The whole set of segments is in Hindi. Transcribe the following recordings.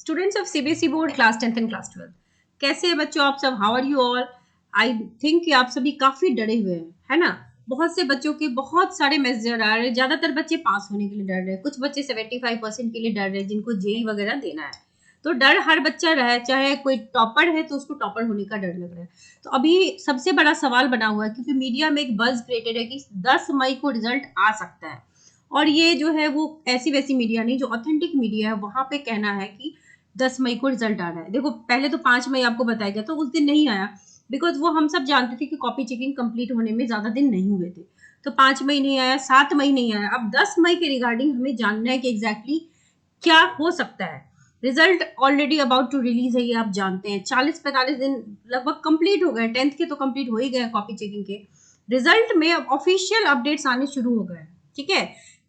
Students of CBSE board class 10th and class 12, कैसे हैं बच्चों आप सब? How are you all? I think कि आप सभी काफी डरे हुए हैं, है ना? बहुत से बच्चों के बहुत सारे मैसेज आ रहे हैं। ज्यादातर बच्चे पास होने के लिए डर रहे हैं, कुछ बच्चे 75% के लिए डर रहे हैं जिनको जेई वगैरह देना है। तो डर हर बच्चा रहा है, चाहे कोई टॉपर है तो उसको टॉपर होने का डर लग रहा है। तो अभी सबसे बड़ा सवाल बना हुआ है क्योंकि मीडिया में एक बज़ क्रिएटेड है कि 10 मई को रिजल्ट आ सकता है। और ये जो है वो ऐसी वैसी मीडिया नहीं, जो ऑथेंटिक मीडिया है वहां पे कहना है कि 10 मई को रिजल्ट आ रहा है। देखो पहले तो 5 मई आपको बताया गया तो उस दिन नहीं आया, बिकॉज वो हम सब जानते थे कि कॉपी चेकिंग कंप्लीट होने में ज्यादा दिन नहीं हुए थे। तो 5 मई नहीं आया, 7 मई नहीं आया। अब 10 मई के रिगार्डिंग हमें जानना है कि एग्जैक्टली क्या हो सकता है। Result already about to release है, ये आप जानते हैं। 40-45 दिन लगभग कंप्लीट हो गए, 10th के तो कंप्लीट हो ही गए कॉपी चेकिंग के। रिजल्ट में अब ऑफिशियल अपडेट्स आने शुरू हो गए, ठीक है।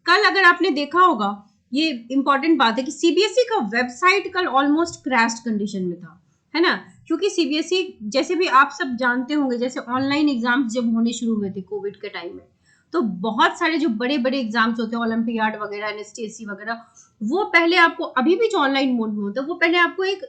कल अगर आपने देखा होगा, ये इंपॉर्टेंट बात है कि सीबीएसई का वेबसाइट कल ऑलमोस्ट क्रैश्ड कंडीशन में था, है ना। क्योंकि सीबीएसई जैसे भी आप सब जानते होंगे, जैसे ऑनलाइन एग्जाम्स जब होने शुरू हुए थे कोविड के टाइम में, तो बहुत सारे जो बड़े बड़े एग्जाम्स होते हैं, ओलंपियाड वगैरह, एनएसटीएससी वगैरह, वो पहले आपको, अभी भी जो ऑनलाइन मोड में होता है, वो पहले आपको एक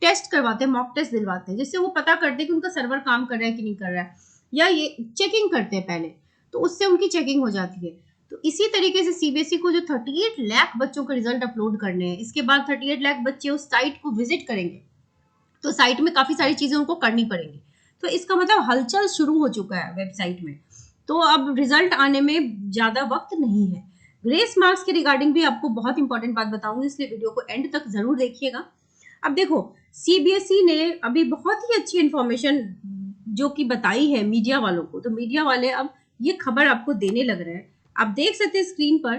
टेस्ट करवाते हैं, मॉक टेस्ट दिलवाते हैं, जिससे वो पता करते हैं कि उनका सर्वर काम कर रहा है कि नहीं कर रहा है, या ये चेकिंग करते हैं पहले, तो उससे उनकी चेकिंग हो जाती है। तो इसी तरीके से सीबीएसई को जो 38 लाख बच्चों के रिजल्ट अपलोड करने हैं, इसके बाद 38 लाख बच्चे उस साइट को विजिट करेंगे, तो साइट में काफी सारी चीजें उनको करनी पड़ेंगी। तो इसका मतलब हलचल शुरू हो चुका है वेबसाइट में। तो अब रिजल्ट आने में ज्यादा वक्त नहीं है। ग्रेस मार्क्स के रिगार्डिंग भी आपको बहुत इंपॉर्टेंट बात बताऊंगी, इसलिए वीडियो को एंड तक जरूर देखिएगा। अब देखो, सीबीएसई ने अभी बहुत ही अच्छी इंफॉर्मेशन जो कि बताई है मीडिया वालों को, तो मीडिया वाले अब ये खबर आपको देने लग रहे हैं। आप देख सकते हैं स्क्रीन पर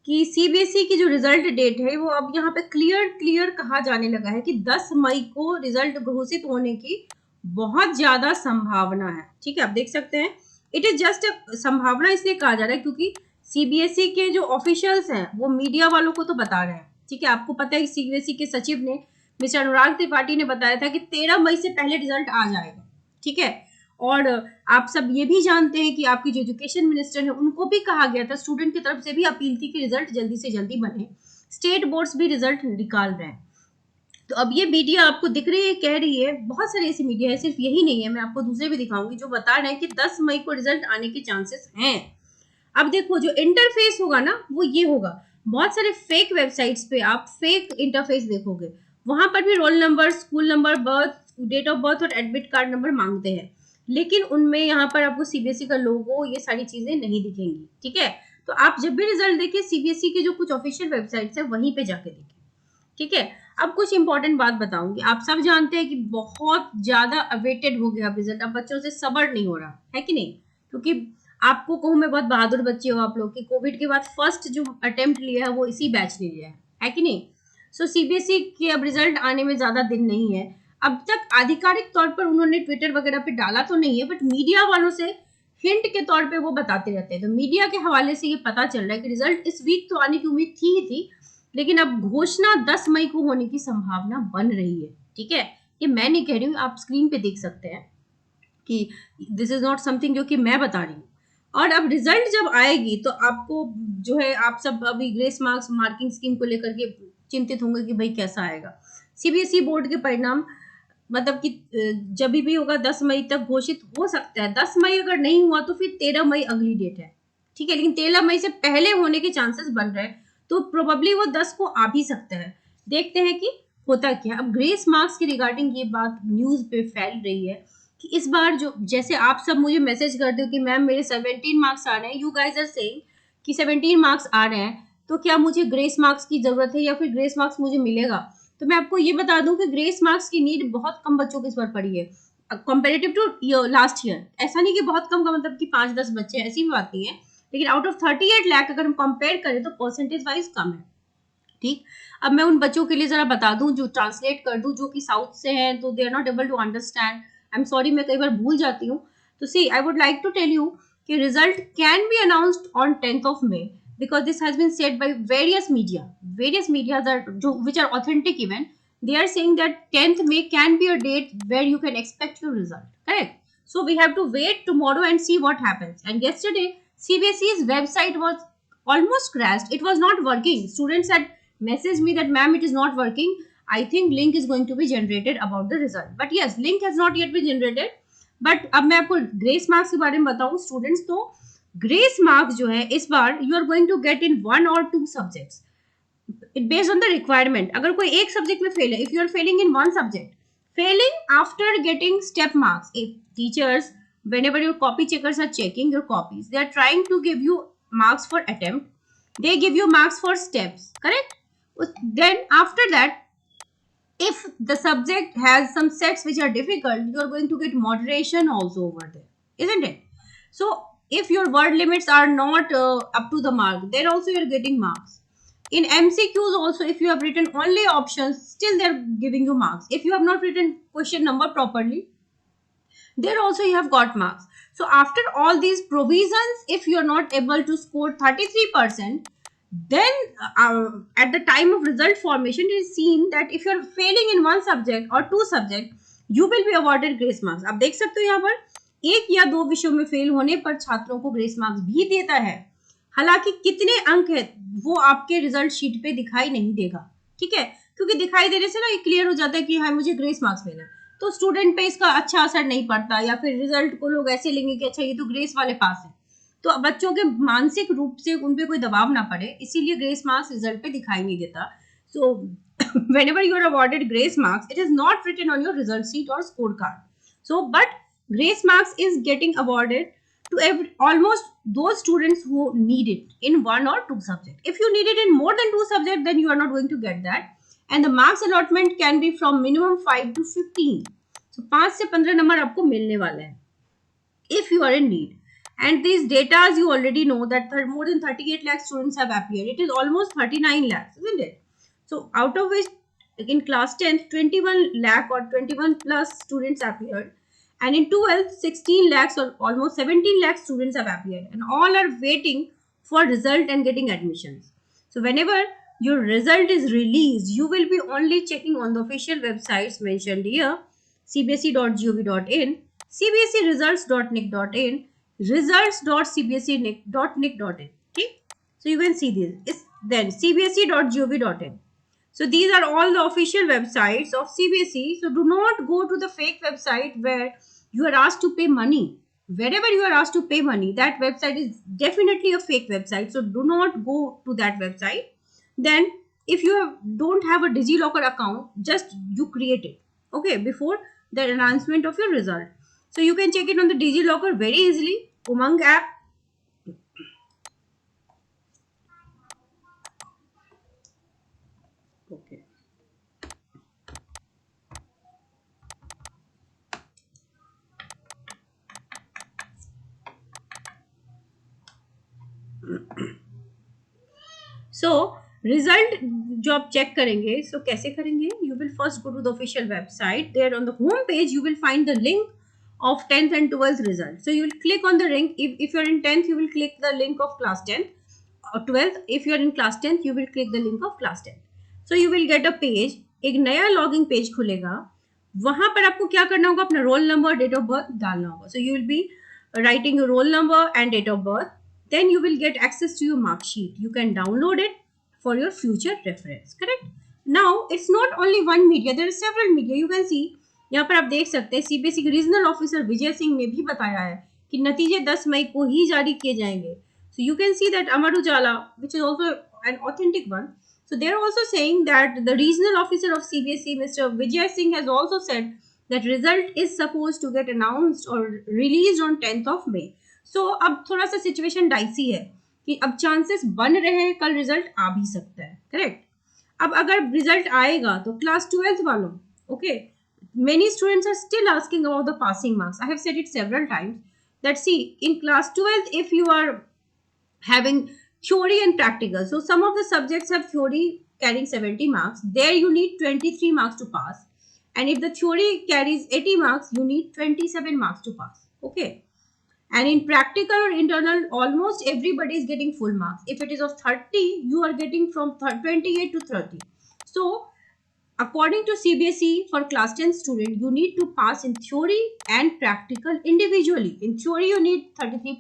कि सीबीएसई की जो रिजल्ट डेट है वो अब यहाँ पे क्लियर कहा जाने लगा है कि 10 मई को रिजल्ट घोषित होने की बहुत ज्यादा संभावना है, ठीक है। आप देख सकते हैं, इट इज जस्ट संभावना इसलिए कहा जा रहा है क्योंकि सीबीएसई के जो ऑफिशियल्स हैं वो मीडिया वालों को तो बता रहे हैं, ठीक है। आपको पता है कि सीबीएसई के सचिव ने, मिस्टर अनुराग त्रिपाठी ने बताया था कि 13 मई से पहले रिजल्ट आ जाएगा, ठीक है। और आप सब ये भी जानते हैं कि आपकी जो एजुकेशन मिनिस्टर है उनको भी कहा गया था, स्टूडेंट की तरफ से भी अपील थी कि रिजल्ट जल्दी से जल्दी बने। स्टेट बोर्ड्स भी रिजल्ट निकाल रहे हैं। तो अब ये मीडिया आपको दिख रही है, कह रही है, बहुत सारी ऐसी मीडिया है, सिर्फ यही नहीं है, मैं आपको दूसरे भी दिखाऊंगी, जो बता रहे हैं कि 10 मई को रिजल्ट आने के चांसेस हैं। अब देखो, जो इंटरफेस होगा ना वो ये होगा। बहुत सारे फेक वेबसाइट्स पे आप फेक इंटरफेस देखोगे, वहां पर भी roll number, school number, birth, date of birth और एडमिट कार्ड नंबर मांगते हैं, लेकिन उनमें यहाँ पर आपको सीबीएसई का लोगो, ये सारी चीजें नहीं दिखेंगी, ठीक है। तो आप जब भी रिजल्ट देखिए, सीबीएसई की जो कुछ ऑफिशियल वेबसाइट्स है वहीं पे जाके देखें, ठीक है। अब कुछ इंपॉर्टेंट बात बताऊंगी। आप सब जानते हैं कि बहुत ज्यादा अवेटेड हो गया रिजल्ट, अब बच्चों से सब्र नहीं हो रहा है कि नहीं, क्योंकि आपको कहूँ, मैं बहुत बहादुर बच्चे हो आप लोग कि कोविड के बाद फर्स्ट जो अटेम्प्ट लिया है वो इसी बैच ने लिया है कि नहीं। सो सीबीएसई के अब रिजल्ट आने में ज्यादा दिन नहीं है। अब तक आधिकारिक तौर पर उन्होंने ट्विटर वगैरह पे डाला तो नहीं है, बट मीडिया वालों से हिंट के तौर पे वो बताते रहते हैं। तो मीडिया के हवाले से ये पता चल रहा है कि रिजल्ट इस वीक तो आने की उम्मीद थी ही थी, लेकिन अब घोषणा 10 मई को होने की संभावना बन रही है, ठीक है। ये मैं नहीं कह रही हूँ, आप स्क्रीन पे देख सकते हैं कि दिस इज नॉट समथिंग जो कि मैं बता रही हूँ। और अब रिजल्ट जब आएगी तो आपको जो है, आप सब अभी ग्रेस मार्क्स मार्किंग स्कीम को लेकर के चिंतित होंगे कि भाई कैसा आएगा। सीबीएसई बोर्ड के परिणाम मतलब कि जब भी होगा 10 मई तक घोषित हो सकता है। 10 मई अगर नहीं हुआ तो फिर 13 मई अगली डेट है, ठीक है, लेकिन 13 मई से पहले होने के चांसेस बन रहे हैं, तो प्रोबेबली वो 10 को आ भी सकता है। देखते हैं कि होता क्या। अब ग्रेस मार्क्स की रिगार्डिंग ये बात न्यूज पे फैल रही है कि इस बार जो, जैसे आप सब मुझे मैसेज करते हो कि मैम मेरे 17 मार्क्स आ रहे हैं, यू गाइज आर सेइंग कि 17 मार्क्स आ रहे हैं, तो क्या मुझे ग्रेस मार्क्स की जरूरत है या फिर ग्रेस मार्क्स मुझे मिलेगा। तो मैं आपको ये बता दूं कि ग्रेस मार्क्स की नीड बहुत कम बच्चों के इस बार पड़ी है कंपेरेटिव टू लास्ट ईयर। ऐसा नहीं कि बहुत कम का मतलब कि 5-10 बच्चे, ऐसी भी बात नहीं है, लेकिन आउट ऑफ 38 लाख अगर हम कंपेयर करें तो परसेंटेज वाइज कम है, ठीक। अब मैं उन बच्चों के लिए जरा बता दूं, जो ट्रांसलेट कर दूं, जो कि साउथ से हैं, तो they are not able to understand. I am sorry, मैं कई बार भूल जाती हूँ। तो see, I would like to tell you कि result can be announced on 10th of May because this has been said by various media that which are authentic even. They are saying that 10th May can be a date where you can expect your result, correct. So we have to wait tomorrow and see what happens. And yesterday CBSE's website was almost crashed. It was not working. Students had messaged me that ma'am, it is not working. I think link is going to be generated about the result. But yes, link has not yet been generated. But अब मैं आपको ग्रेस मार्क्स के बारे में बताऊं स्टूडेंट्स, तो ग्रेस मार्क्स जो है इस बार you are going to get in 1 or 2 subjects based on the requirement. अगर कोई एक सब्जेक्ट में फेल है, if you are failing in one subject, failing after getting step marks, if teachers, whenever your copy checkers are checking your copies, they are trying to give you marks for attempt, they give you marks for steps, correct? Then after that, if the subject has some sets which are difficult, you are going to get moderation also over there, isn't it? So if your word limits are not up to the mark, then also you are getting marks. In MCQs also, if you have written only options, still they're giving you marks. If you have not written question number properly, there also you have got marks. So after all these provisions, if you are not able to score 33%, then at the time of result formation, it is seen that if you are failing in one subject or two subject, you will be awarded grace marks. आप देख सकते हो यहाँ पर एक या दो विषयों में फेल होने पर छात्रों को ग्रेस मार्क्स भी देता है। हालांकि कितने अंक है वो आपके रिजल्ट शीट पे दिखाई नहीं देगा, ठीक है, क्योंकि दिखाई देने से ना ये क्लियर हो जाता है कि हाँ मुझे ग्रेस मार्क्स मिला, तो स्टूडेंट पे इसका अच्छा असर नहीं पड़ता, या फिर रिजल्ट को लोग ऐसे लेंगे कि अच्छा ये तो ग्रेस वाले पास है, तो बच्चों के मानसिक रूप से उन पे कोई दबाव ना पड़े, इसीलिए ग्रेस मार्क्स रिजल्ट पे दिखाई नहीं देता. सो whenever you are awarded grace marks, it is not written on your result sheet or scorecard. So but grace marks is getting awarded to almost those students who need it in one or two subjects. If you need it in more than two subjects, then you are not going to get that, and the marks allotment can be from minimum 5 to 15. So 5 से 15 नंबर आपको मिलने वाला है if you are in need. And these data, as you already know, that more than 38 lakh students have appeared. It is almost 39 lakhs, isn't it? So out of which in class 10th 21 lakh or 21 plus students appeared, and in 12th 16 lakhs or almost 17 lakh students have appeared, and all are waiting for result and getting admissions. So whenever your result is released, you will be only checking on the official websites mentioned here: cbse.gov.in, cbseresults.nic.in, results.cbse.nic.in. Okay, so you can see this. Then cbse.gov.in. So these are all the official websites of CBSE. So do not go to the fake website where you are asked to pay money. Wherever you are asked to pay money, that website is definitely a fake website. So do not go to that website. Then if you don't have a DigiLocker account, just you create it, okay, before the announcement of your result. So you can check it on the DigiLocker very easily. Umang app. Okay. So result जो आप चेक करेंगे, so कैसे करेंगे? You will first go to the official website. There on the home page you will find the link of 10th and 12th result. So you will click on the link. If you are in 10th, you will click the link of class 10th. Or 12th, if you are in class 10th, you will click the link of class 10th. So you will get a page. एक नया लॉगिंग पेज खुलेगा. वहां पर आपको क्या करना होगा? अपना roll number, date of birth डालना होगा. So you will be writing your roll number and date of birth. Then you will get access to your mark sheet. You can download it for your future reference. Correct? Now it's not only one media. There are several media. You can see यहाँ पर आप देख सकते हैं सीबीएसई के रीजनल ऑफिसर विजय सिंह ने भी बताया है कि नतीजे 10 मई को ही जारी किए जाएंगे. So you can see that Amar Ujala, which is also an authentic one. So they are also saying that the regional officer of CBSE, Mr. Vijay Singh, has also said that result is supposed to get announced or released on 10th of May. So अब थोड़ा सा सिचुएशन डाइसी है कि अब चांसेस बन रहे हैं कल रिजल्ट आ भी सकता है. करेक्ट? अब अगर रिजल्ट आएगा तो क्लास 12th वालों, okay, many students are still asking about the passing marks. I have said it several times that see, in class 12th, if you are having theory and practical, so some of the subjects have theory carrying 70 marks, there you need 23 marks to pass, and if the theory carries 80 marks, you need 27 marks to pass. Okay, and in practical or internal, almost everybody is getting full marks. If it is of 30, you are getting from 28 to 30. So according to CBSE, for class 10 student, you need to pass in theory and practical individually. In theory, you need 33%.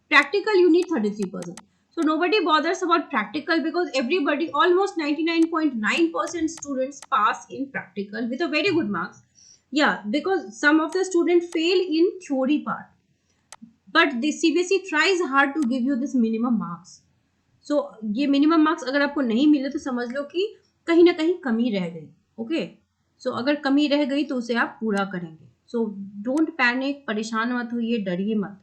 Practical, you need 33%. So nobody bothers about practical because everybody, almost 99.9% students pass in practical with a very good marks. Yeah, because some of the students fail in theory part, but the CBSE tries hard to give you this minimum marks. So ये मिनिमम मार्क्स अगर आपको नहीं मिले तो समझ लो कि कहीं ना कहीं कमी रह गई. ओके, सो अगर कमी रह गई तो उसे आप पूरा करेंगे. सो डोंट पैनिक, परेशान मत होइए, डरिए मत.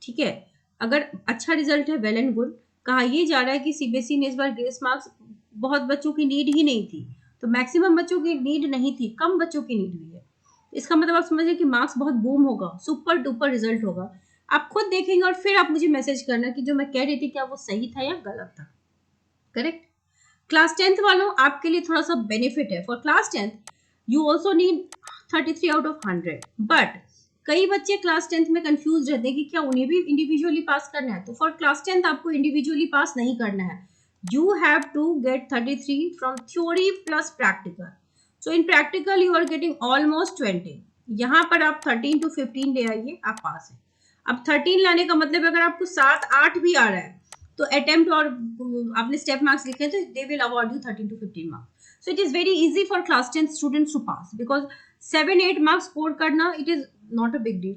ठीक है, अगर अच्छा रिजल्ट है वेल एंड गुड. कहा ये जा रहा है कि सीबीएसई ने इस बार ग्रेस मार्क्स बहुत बच्चों की नीड ही नहीं थी, तो मैक्सिमम बच्चों की नीड नहीं थी, कम बच्चों की नीड हुई है. इसका मतलब आप समझिए कि मार्क्स बहुत बूम होगा, सुपर डुपर रिजल्ट होगा. आप खुद देखेंगे और फिर आप मुझे मैसेज करना कि जो मैं कह रही थी क्या वो सही था या गलत था. करेक्ट. क्लास 10th वालों, आपके लिए थोड़ा सा बेनिफिट है. For class 10th you also need 33 out of 100. But कई बच्चे क्लास 10th में कंफ्यूज रहते हैं कि क्या उन्हें भी इंडिविजुअली पास करना है. तो फॉर क्लास 10th आपको इंडिविजुअली पास नहीं करना है. You have to get 33 from theory plus practical. So in practical you are getting almost 20. यहाँ पर आप 13 to 15 ले आइए, आप पास है. अब 13 लाने का मतलब अगर आपको 7-8 भी आ रहा है तो अटेम्प्ट और आपने स्टेप मार्क्स लिखे तो they will award you 13 to 15 marks. So it is very easy for class 10 students to pass because 7-8 marks score करना it is not a big deal.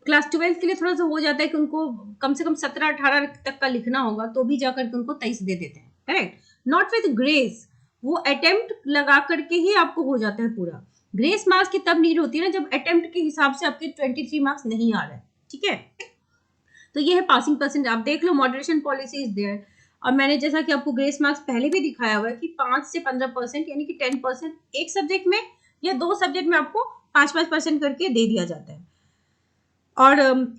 Class 12 के लिए थोड़ा सा हो जाता है कि उनको कम से कम 17-18 तक का लिखना होगा, तो भी जाकर के उनको 23 दे देते हैं. करेक्ट. नॉट विद ग्रेस, वो अटेम्प्ट लगा करके ही आपको हो जाता है पूरा. ग्रेस मार्क्स की तब नीड होती है ना जब अटेम्प्ट के हिसाब से आपके 23 मार्क्स नहीं आ रहे हैं. ठीक है, तो ये है पासिंग परसेंट. आप देख लो मॉडरेशन पॉलिसी इज देयर. और मैंने जैसा कि आपको ग्रेस मार्क्स पहले भी दिखाया हुआ है कि 5 से 15% यानी कि 10% एक सब्जेक्ट में या 2 सब्जेक्ट में आपको 5-5% करके दे दिया जाता है. और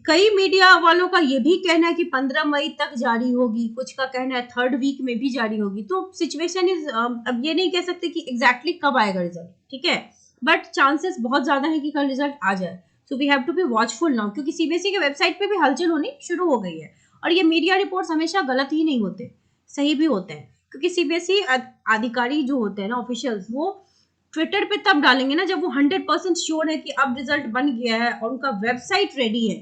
कई मीडिया वालों का ये भी कहना है कि 15 मई तक जारी होगी, कुछ का कहना है 3rd वीक में भी जारी होगी. तो सिचुएशन इज, अब ये नहीं कह सकते कि एग्जैक्टली कब आएगा रिजल्ट. ठीक है, बट चांसेस बहुत ज्यादा है कि कल रिजल्ट आ जाए. So we have to be watchful now, क्योंकि सीबीएसई के वेबसाइट पे भी हलचल होनी शुरू हो गई है. और ये मीडिया रिपोर्ट्स हमेशा गलत ही नहीं होते, सही भी होते हैं. क्योंकि सीबीएसई अधिकारी जो होते हैं ना, ऑफिशियल्स, वो ट्विटर पे तब डालेंगे ना जब वो 100% श्योर है कि अब रिजल्ट बन गया है और उनका वेबसाइट रेडी है.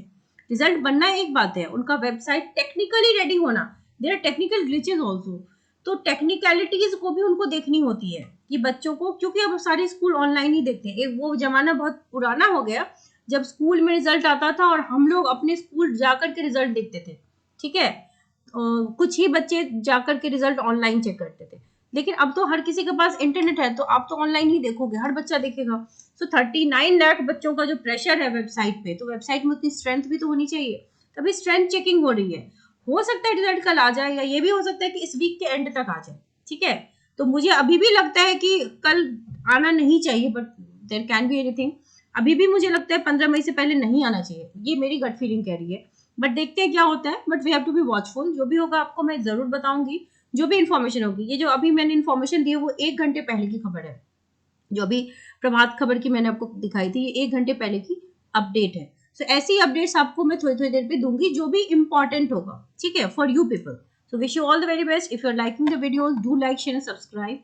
रिजल्ट बनना एक बात है, उनका वेबसाइट टेक्निकली रेडी होना, there are technical glitches also. तो टेक्निकलिटीज को भी उनको देखनी होती है कि बच्चों को, क्योंकि अब सारे स्कूल ऑनलाइन ही देखते हैं. एक वो जमाना बहुत पुराना हो गया जब स्कूल में रिजल्ट आता था और हम लोग अपने स्कूल जाकर के रिजल्ट देखते थे. ठीक है, कुछ ही बच्चे जाकर के रिजल्ट ऑनलाइन चेक करते थे. लेकिन अब तो हर किसी के पास इंटरनेट है, तो आप तो ऑनलाइन ही देखोगे, हर बच्चा देखेगा. सो 39 लाख बच्चों का जो प्रेशर है वेबसाइट पे, तो वेबसाइट में उतनी स्ट्रेंथ भी तो होनी चाहिए. तभी स्ट्रेंथ चेकिंग हो रही है. हो सकता है रिजल्ट कल आ जाए, या ये भी हो सकता है कि इस वीक के एंड तक आ जाए. ठीक है, तो मुझे अभी भी लगता है कि कल आना नहीं चाहिए, but there can be anything. अभी भी मुझे लगता है 15 मई से पहले नहीं आना चाहिए, ये मेरी गट फीलिंग कह रही है. बट देखते हैं क्या होता है. But we have to be watchful. जो भी होगा आपको मैं जरूर बताऊंगी, जो भी इन्फॉर्मेशन होगी. ये जो अभी मैंने इन्फॉर्मेशन दी है वो 1 घंटे पहले की खबर है. जो अभी प्रभात खबर की मैंने आपको दिखाई थी, ये 1 घंटे पहले की अपडेट है. सो ऐसी अपडेट्स आपको मैं थोड़ी थोड़ी देर पे दूंगी जो भी इंपॉर्टेंट होगा. ठीक है, for you people. So wish you all the very best. If you are liking the videos, do like, share and subscribe.